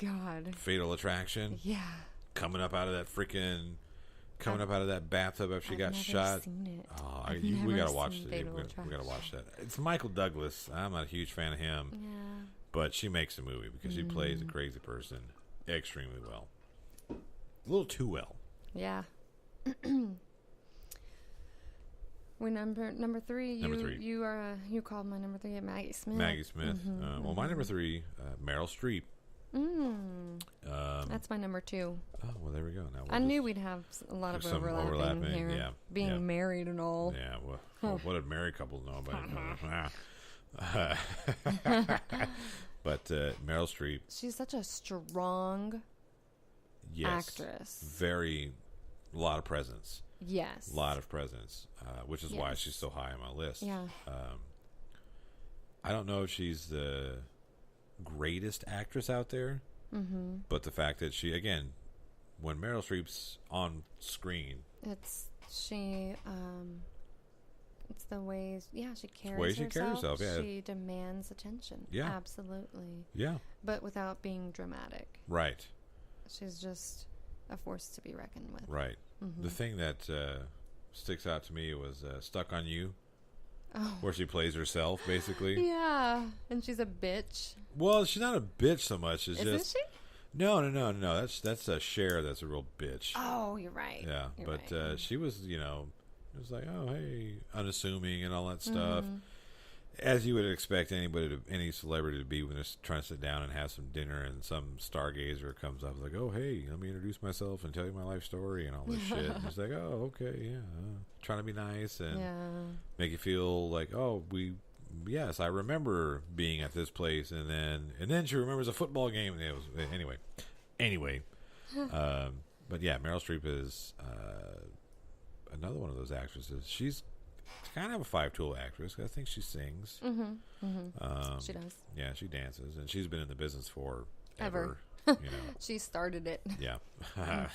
God. Fatal Attraction. Yeah. Coming up out of that bathtub after she got shot. Seen it. Oh, I've we never gotta watch seen it. Fatal We gotta watch Attraction. that. It's Michael Douglas. I'm not a huge fan of him, Yeah. but she makes the movie because she plays a crazy person extremely well. A little too well. Yeah. We're number three. You called my number three Maggie Smith. Maggie Smith. Well, my number three, Meryl Streep. That's my number two. Oh, well, there we go. Now I knew we'd have a lot of overlapping here. Yeah, being married and all. Yeah. Well, what did married couples know about it? But Meryl Streep. She's such a strong actress. Very, a lot of presence. Yes. A lot of presence, which is why she's so high on my list. Yeah. I don't know if she's the greatest actress out there, but the fact that she, again, when Meryl Streep's on screen, it's the ways she carries herself. The way she carries herself, yeah. She demands attention. Yeah. Absolutely. Yeah. But without being dramatic. Right. She's just a force to be reckoned with. Right. The thing that sticks out to me was Stuck on You, where she plays herself, basically. Yeah. And she's a bitch. Well, she's not a bitch so much. Isn't she? No. That's a Cher that's a real bitch. Oh, you're right. Yeah, You're but right. she was, it was like, oh, hey, unassuming and all that stuff. As you would expect any celebrity to be when they're trying to sit down and have some dinner and some stargazer comes up like, oh, hey, let me introduce myself and tell you my life story and all this shit. And it's like, oh, okay, yeah. Trying to be nice and make you feel like, oh, yes, I remember being at this place. And then she remembers a football game. And it was, anyway. But yeah, Meryl Streep is another one of those actresses. She's kind of a five-tool actress. I think she sings. She does. Yeah, she dances, and she's been in the business for Ever. ever. She started it. Yeah.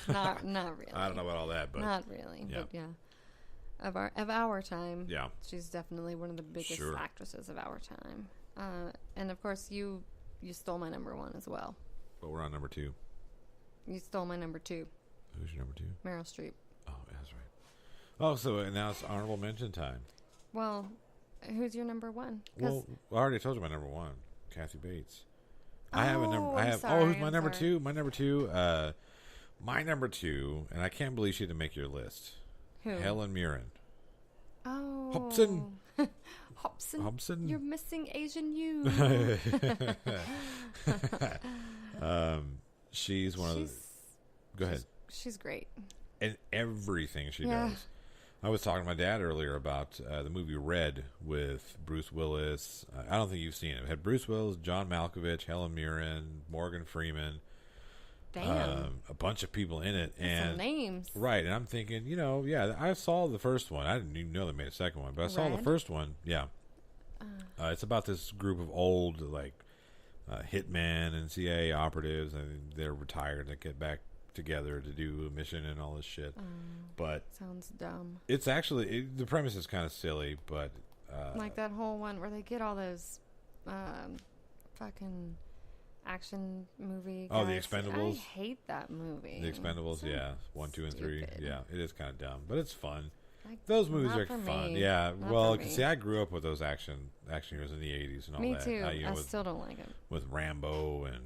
Not really. I don't know about all that, but not really. Yeah. But yeah, of our time. Yeah. She's definitely one of the biggest actresses of our time. And of course, you stole my number one as well. But we're on number two. You stole my number two. Who's your number two? Meryl Streep. Oh, that's right. Oh, so now it's honorable mention time. Well, who's your number one? Well, I already told you my number one, Kathy Bates. I have a number. Who's my number two? My number two. My number two, and I can't believe she didn't make your list. Who? Helen Mirren. Oh. Hobson. Hobson. You're missing Asian you. She's one of the. Go ahead. She's great. And everything she does. I was talking to my dad earlier about the movie Red with Bruce Willis. I don't think you've seen it. It had Bruce Willis, John Malkovich, Helen Mirren, Morgan Freeman. Damn. A bunch of people in it. And some names. Right. And I'm thinking, I saw the first one. I didn't even know they made a second one, but I saw the first one. Yeah. It's about this group of old, hitmen and CIA operatives, and they're retired and get back together to do a mission and all this shit. But sounds dumb. It's actually the premise is kind of silly, but like that whole one where they get all those fucking action movie guys. Oh, The Expendables. I hate that movie. The Expendables, so 1, 2, and 3. stupid. Yeah, it is kind of dumb, but it's fun. Those movies are fun. Me. Yeah, not well, see, I grew up with those action heroes in the 80s and all me that. too. I still don't like them. With Rambo and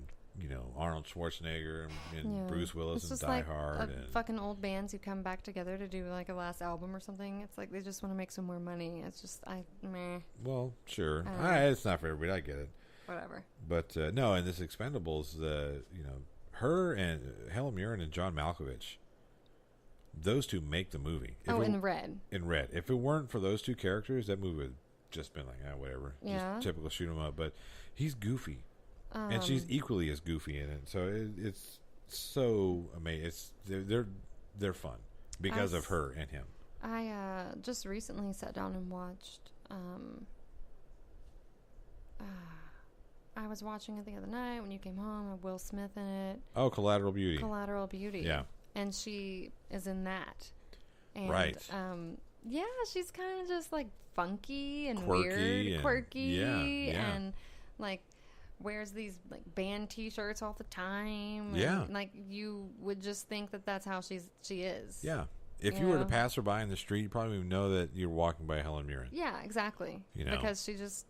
Arnold Schwarzenegger and Bruce Willis and Die Hard and fucking old bands who come back together to do like a last album or something. It's like they just want to make some more money. It's just meh. Well, sure, it's not for everybody. I get it. Whatever. But no, in this Expendables, her and Helen Mirren and John Malkovich, those two make the movie. In Red. In Red. If it weren't for those two characters, that movie would just been like, whatever. Yeah. Just typical shoot 'em up. But he's goofy. And she's equally as goofy in it. So it's so amazing. They're fun because of her and him. I just recently sat down and watched. I was watching it the other night when you came home. With Will Smith in it. Oh, Collateral Beauty. Collateral Beauty. Yeah. And she is in that. And, right. Yeah, she's kind of just like funky and quirky weird, and quirky, yeah. and like wears these like band T-shirts all the time. Yeah. And, like you would just think that that's how she is. Yeah. If you were to pass her by in the street, you probably would know that you're walking by Helen Mirren. Yeah, exactly. You know, because it's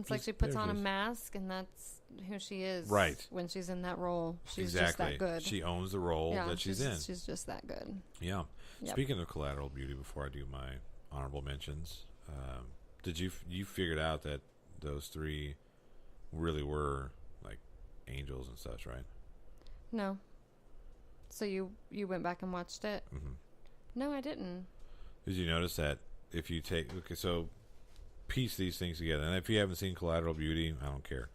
like she puts on a mask, and that's who she is. Right. When she's in that role, she's just that good. She owns the role that she's in. She's just that good. Yeah. Yep. Speaking of collateral beauty, before I do my honorable mentions, did you figured out that those three really were like angels and such, right? No. So you went back and watched it? Mm-hmm. No, I didn't. Did you notice that if you so piece these things together, and if you haven't seen Collateral Beauty, I don't care.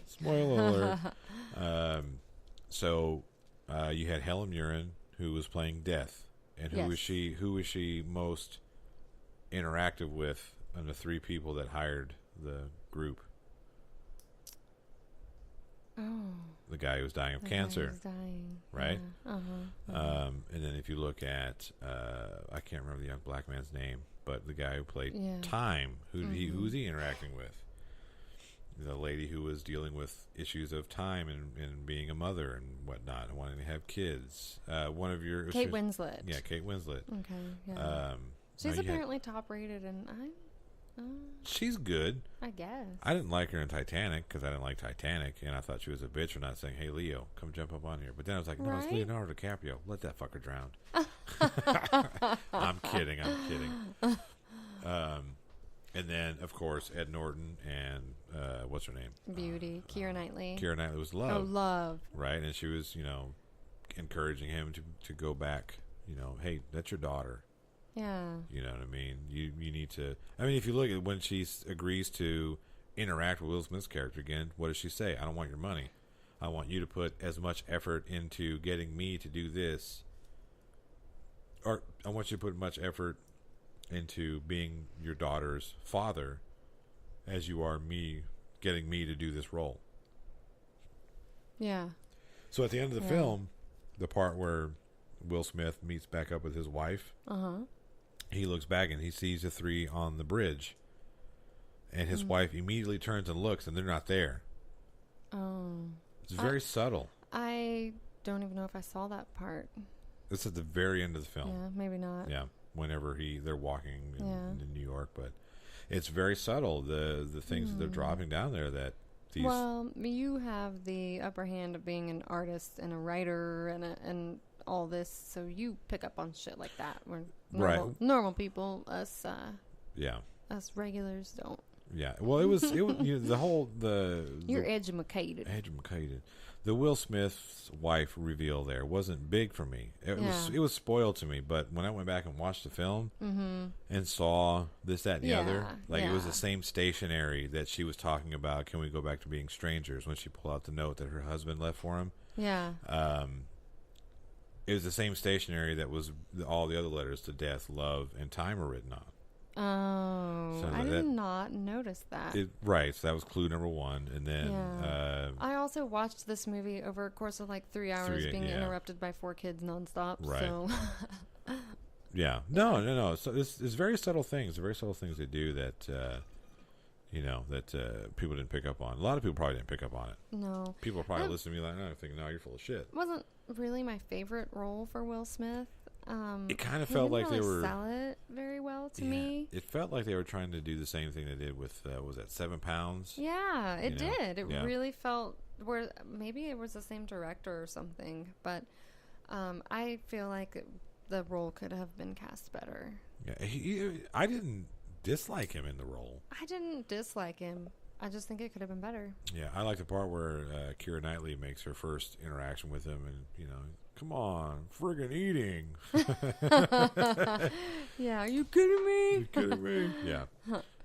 Spoiler alert. So you had Helen Mirren, who was playing Death, and who was she? Who was she most interactive with of the three people that hired the group? Oh. The guy who was dying of cancer. Right? Yeah. Uh-huh. And then if you look at, I can't remember the young black man's name, but the guy who played Time, who was he interacting with? The lady who was dealing with issues of time and being a mother and whatnot, and wanting to have kids. One of your... Kate Winslet. Yeah, Kate Winslet. Okay, yeah. She's apparently top rated, and she's good. I guess. I didn't like her in Titanic because I didn't like Titanic, and I thought she was a bitch for not saying, "Hey, Leo, come jump up on here." But then I was like, "No, it's Leonardo DiCaprio. Let that fucker drown." I'm kidding. And then, of course, Ed Norton and what's her name? Beauty. Keira Knightley. Keira Knightley was Love. Oh, Love. Right, and she was, encouraging him to go back. Hey, that's your daughter. Yeah. You know what I mean? You need to... I mean, if you look at when she agrees to interact with Will Smith's character again, what does she say? I don't want your money. I want you to put as much effort into getting me to do this. Or I want you to put much effort into being your daughter's father as you are getting me to do this role. Yeah. So at the end of the film, the part where Will Smith meets back up with his wife... Uh-huh. He looks back and he sees the three on the bridge. And his wife immediately turns and looks, and they're not there. Oh. It's very subtle. I don't even know if I saw that part. This is the very end of the film. Yeah, maybe not. Yeah, whenever they're walking in New York. But it's very subtle, the things that they're dropping down there that these... Well, you have the upper hand of being an artist and a writer and all this, so you pick up on shit like that. We're normal people, us regulars don't. Yeah, well, it was the whole you're educated. The Will Smith's wife reveal there wasn't big for me. It was spoiled to me. But when I went back and watched the film and saw this, that, and the other, it was the same stationery that she was talking about. Can we go back to being strangers? When she pulled out the note that her husband left for him. Yeah. It was the same stationery that was all the other letters to Death, Love, and Time were written on. Oh, I did not notice that. Right, so that was clue number one. And then... I also watched this movie over a course of like 3 hours being interrupted by 4 kids nonstop. Right. So. Yeah. No. So it's very subtle things. Very subtle things they do that... that people didn't pick up on. A lot of people probably didn't pick up on it. No. People probably listen to me like, no, thinking, no, you're full of shit. Wasn't really my favorite role for Will Smith. It kind of felt like they were... sell it very well to me. It felt like they were trying to do the same thing they did with, was that 7 Pounds? Yeah, it did. It really felt... maybe it was the same director or something, but I feel like the role could have been cast better. Yeah, I didn't dislike him in the role. I didn't dislike him. I just think it could have been better. Yeah, I like the part where Keira Knightley makes her first interaction with him, and come on, friggin' eating. Yeah, are you kidding me? You kidding me? Yeah.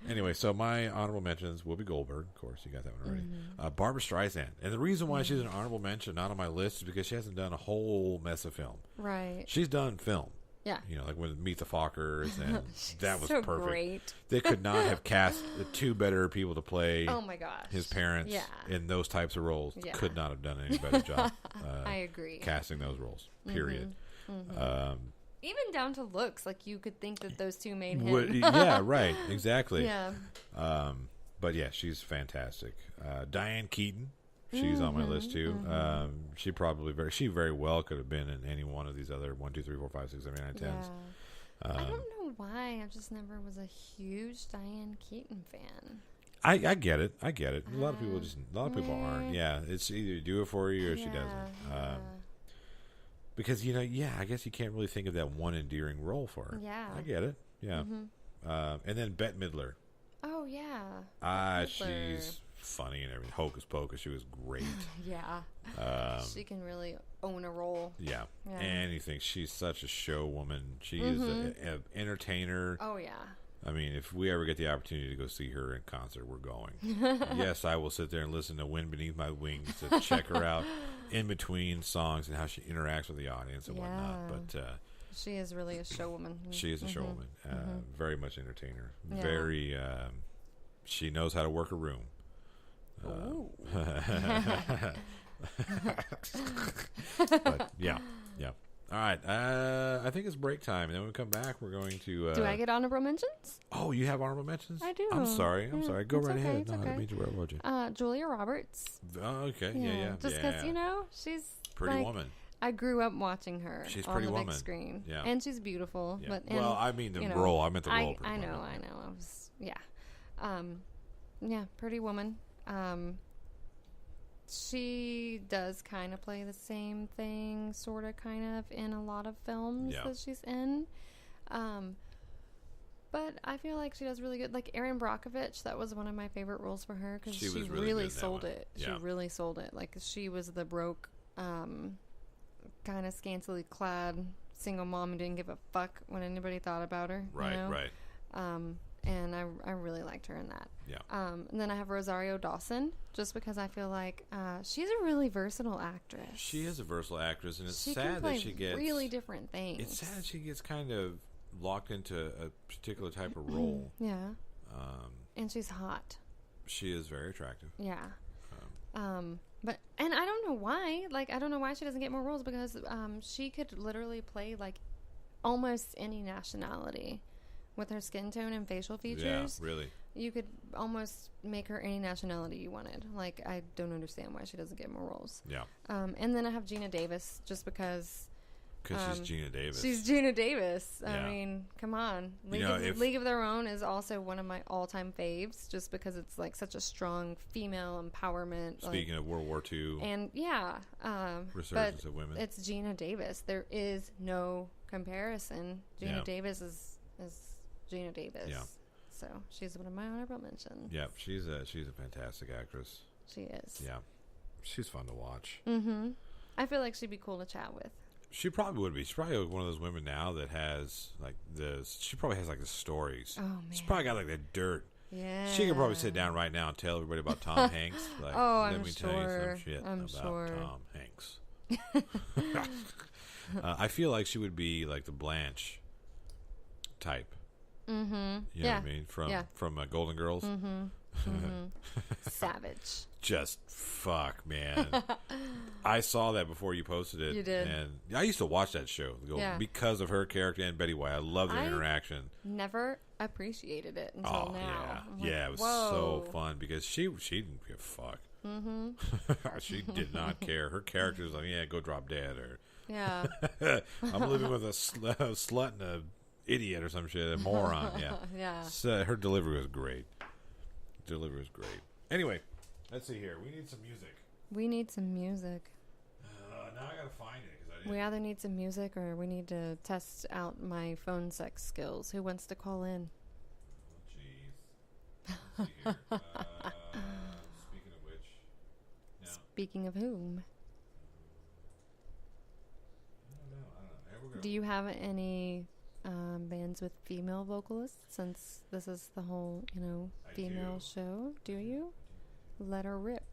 Anyway, so my honorable mentions: Whoopi Goldberg, of course, you got that one already. Barbra Streisand, and the reason why she's an honorable mention, not on my list, is because she hasn't done a whole mess of film. Right. She's done film. Yeah. Like when Meet the Fockers, and that was so perfect. Great. They could not have cast the 2 better people to play oh my gosh. his parents in those types of roles. Yeah. Could not have done any better job. I agree. Casting those roles, period. Even down to looks, like you could think that those two made him. Yeah, right. Exactly. Yeah. But yeah, she's fantastic. Diane Keaton, she's on my list too. She very well could have been in any one of these other 1, 2, 3, 4, 5, 6, 7, 8, 9, 10s. Yeah. I don't know why. I just never was a huge Diane Keaton fan. I get it. A lot of people aren't. Yeah, it's either you do it for you or she doesn't. Because I guess you can't really think of that one endearing role for her. Yeah, I get it. Yeah, and then Bette Midler. Oh yeah. She's funny and everything. Hocus Pocus, she was great. Yeah. She can really own a role. Yeah. Anything. She's such a show woman. She is an entertainer. Oh yeah. I mean, if we ever get the opportunity to go see her in concert, we're going. Yes, I will sit there and listen to Wind Beneath My Wings to check her out in between songs and how she interacts with the audience and whatnot. But she is really a show woman. She is a show woman. Very much entertainer. Yeah. Very. She knows how to work a room. But yeah. All right. I think it's break time. And then when we come back, we're going to... Do I get honorable mentions? Oh, you have honorable mentions? I do. I'm sorry. Go right ahead. No, I didn't mean to railroad you. Julia Roberts. Oh, okay. Yeah. Just because, she's... Pretty woman. I grew up watching her on the big screen. Yeah. And she's beautiful. Yeah. But I mean the role. I meant the role. I know. I was... Yeah. Pretty woman. She does kind of play the same thing, sort of, kind of, in a lot of films that she's in. But I feel like she does really good. Like Erin Brockovich, that was one of my favorite roles for her because she really sold it. Yeah. She really sold it. Like she was the broke, kind of scantily clad single mom who didn't give a fuck what anybody thought about her. Right. And I really liked her in that. Yeah. And then I have Rosario Dawson, just because I feel like she's a really versatile actress. She is a versatile actress, and it's sad that she gets really different things. It's sad she gets kind of locked into a particular type of role. Yeah. And she's hot. She is very attractive. Yeah. But I don't know why. Like I don't know why she doesn't get more roles because she could literally play like almost any nationality. With her skin tone and facial features. Yeah, really. You could almost make her any nationality you wanted. Like, I don't understand why she doesn't get more roles. Yeah. And then I have Gina Davis, just because... Because she's Gina Davis. She's Gina Davis. I mean, come on. League of Their Own is also one of my all-time faves, just because it's, like, such a strong female empowerment. Speaking of World War II. And, resurgence of women. It's Gina Davis. There is no comparison. Gina Davis is Gina Davis. Yeah. So she's one of my honorable mentions. Yeah, she's a fantastic actress. She is. Yeah. She's fun to watch. Mm-hmm. I feel like she'd be cool to chat with. She probably would be. She's probably one of those women now that has she probably has like the stories. Oh man. She's probably got like the dirt. Yeah. She could probably sit down right now and tell everybody about Tom Hanks. Like, let me tell you some shit about Tom Hanks. I feel like she would be like the Blanche type. Mm-hmm. You know what I mean? From Golden Girls. Mm-hmm. Savage. Just fuck, man. I saw that before you posted it. You did. And I used to watch that show because of her character and Betty White. I love the interaction. Never appreciated it until now. Yeah, it was so fun because she didn't give a fuck. Mm-hmm. She did not care. Her character was like, go drop dead. Or I'm living with a slut and a idiot or some shit, a moron. Yeah. So her delivery was great. Anyway, let's see here. We need some music. Now I gotta find it. We either need some music or we need to test out my phone sex skills. Who wants to call in? Oh, jeez. Let's see here. Speaking of which. Now, speaking of whom? I don't know. Do you have any... bands with female vocalists, since this is the whole, female show? Do you? Let her rip.